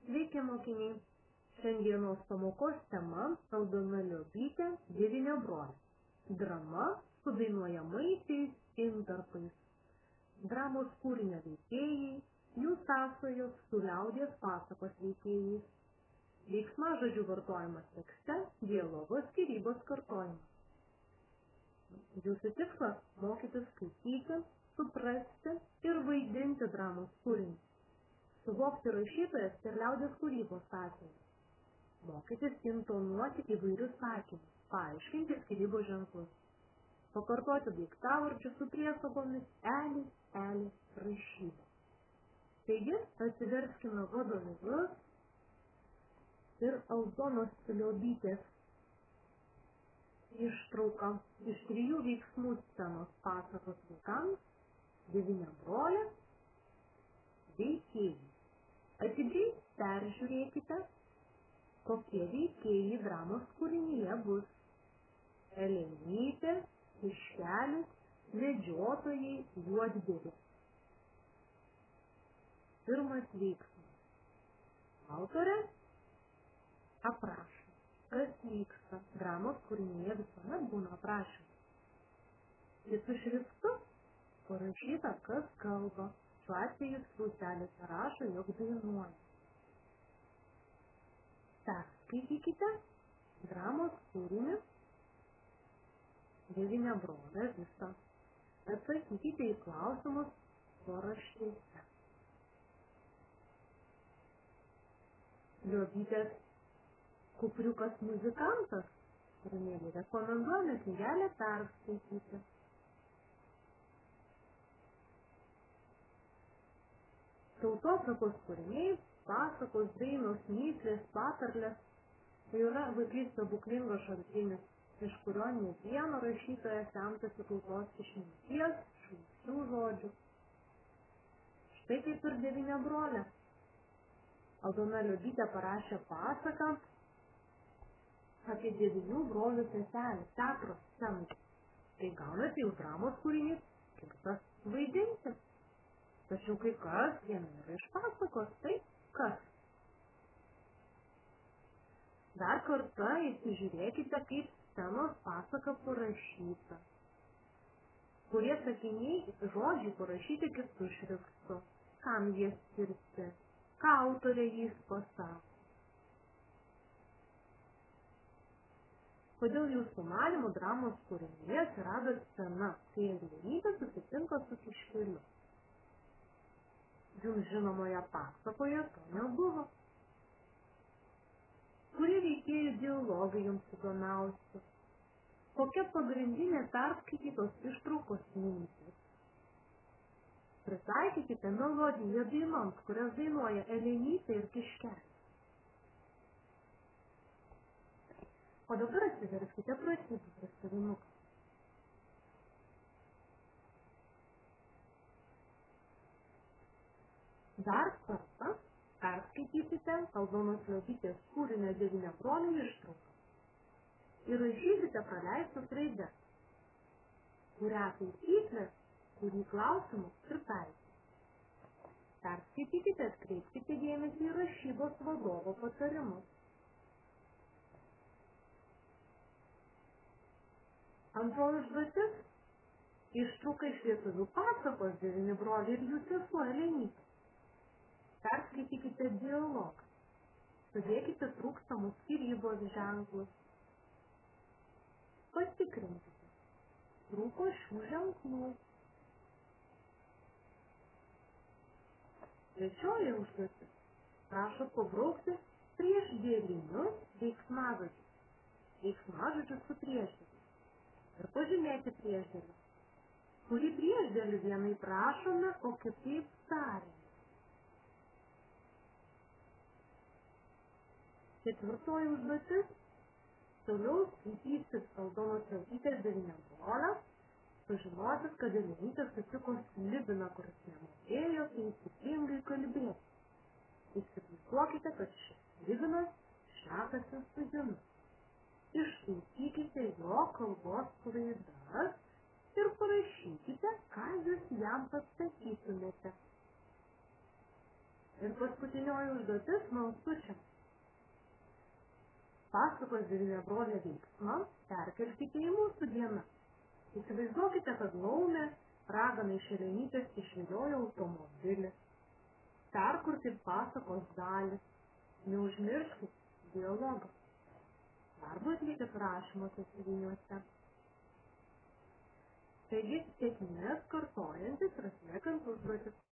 Sveiki mokiniai. Šiandienos pamokos tema Aldona Liobytė Devyniabrolė. Drama su dainuojamaisiais intarpais. Dramos kūrinio veikėjai, jų sąsajos su liaudies pasakos veikėjais. Veiksmažodžių vartojimas tekste, dialogo skyrybos kartojimas. Jūsų tikslas – mokytis skaityti, suprasti ir vaidinti dramos kūrinį. Suvokti rašytojas ir liaudies kūrybos sąsajas. Mokytis intonuoti įvairius sakinius, paaiškinti skyrybos ženklus. Pakartoti daiktavardžius su priesagomis eli, rašyba. Taigi, atsiverskime vadovėlius ir Aldonos Liobytės ištrauką iš 3 veiksmų scenos pasakos vaikams Devyniabrolė veikėjai. Atidžiai peržiūrėkite, kokie veikėjai dramos kūrinyje bus. Elenytė, Kiškelis, medžiotojai, juodbėris. Pirmas veiksmas. Autorė aprašo, kas vyksta. Dramos kūrinyje visuomet būna aprašymas. Kitu šriftu parašyta, kas kalba. Šiuo atveju skliautelėse rašo, jog dainuoja. Perskaitykite dramos kūrinį Devyniabrolė visą. Atsakykite į klausimus paraštėse. Liobytės kupriukas muzikantas, kūrinėlį rekomenduojame knygelę perskaityti. Tautosakos kūriniai, pasakos, dainos, mįslės, patarlės tai yra vaikais stebuklingas šaltinis, iš kurio ne vieno rašytojas semtasi tautos išminties, šmaikščių žodžių. Štai kaip ir Devyniabrolė. Aldona Liobytė parašė pasaką apie 9 brolių seselį, teatro scenų. Tai gaunasi jau dramos kūrinys, skirtas vaidinti. Tačiau kai kas viena yra iš pasakos, tai kas? Dar kartą įsižiūrėkite, kaip scenos pasaka parašyta. Kurie sakiniai žodžiai parašyti kitų šriftų. Kam jie skirti? Ką autorė jais pasako? Kodėl jūsų manymu dramos kūrinyje atsirado scena, kai Elenytė susitinka su Kiškeliu? Jums žinomoje pasakoje to nebuvo. Kurie veikėjų dialogai jums įdomiausi? Kokia pagrindinė perskaitytos ištraukos mintis? Pritaikykite melodiją dainoms, kurias dainuoja Elenytė ir Kiškelis. O dabar atsiverskite pratybų prasivinuką. Dar kartą perskaitysite Aldonos Liobytės kūrinio Devyniabrolė ištrauką ir rašysite praleistas raides, kurią taisyklės, kurį klausimus pritaikyti. Perskaitykite, atkreipkite dėmesį į rašybos vadovo patarimus. Antroji užduotis – ištrauka iš lietuvių pasakos Devyniabrolė ir jų sesuo Elenytė. Perskaitykite dialogą. Sudėkite trūkstamus skyrybos ženklus. Patikrinkite. Trūko šių ženklų. Trečioji užduotis. Prašo pabraukti priešdėlinius veiksmažodžius. Veiksmažodžius su priešdėliu. Ir pažymėti priešdėliu. Kurį priešdėlių vienai prašome, o kitaip tariame. Ketvirtoji užduotis. Toliau skaitysit Aldonos Liobytės Devyniabrolę, sužinosit, kad Elenytė sutiko Slibiną, kuris nemokėjo taisyklingai kalbėti. Įsivaizduokite, kad šis Slibinas šnekasi su jumis. Ištaisykite jo kalbos klaidas ir parašykite, ką jūs jam pasakytumėte. Ir paskutinioji užduotis smalsučiams. Pasakos Devyniabrolė veiksmą perkelkite į mūsų dieną. Įsivaizduokite, kad laumė ragana iš Elenytės išviliojo automobilį. Perkurkit pasakos dalį. Neužmirškit dialogą. Darbą atlikit rašymo sąsiuviniuose. Taigi, sėkmės kartojantis ir atliekant užduotis.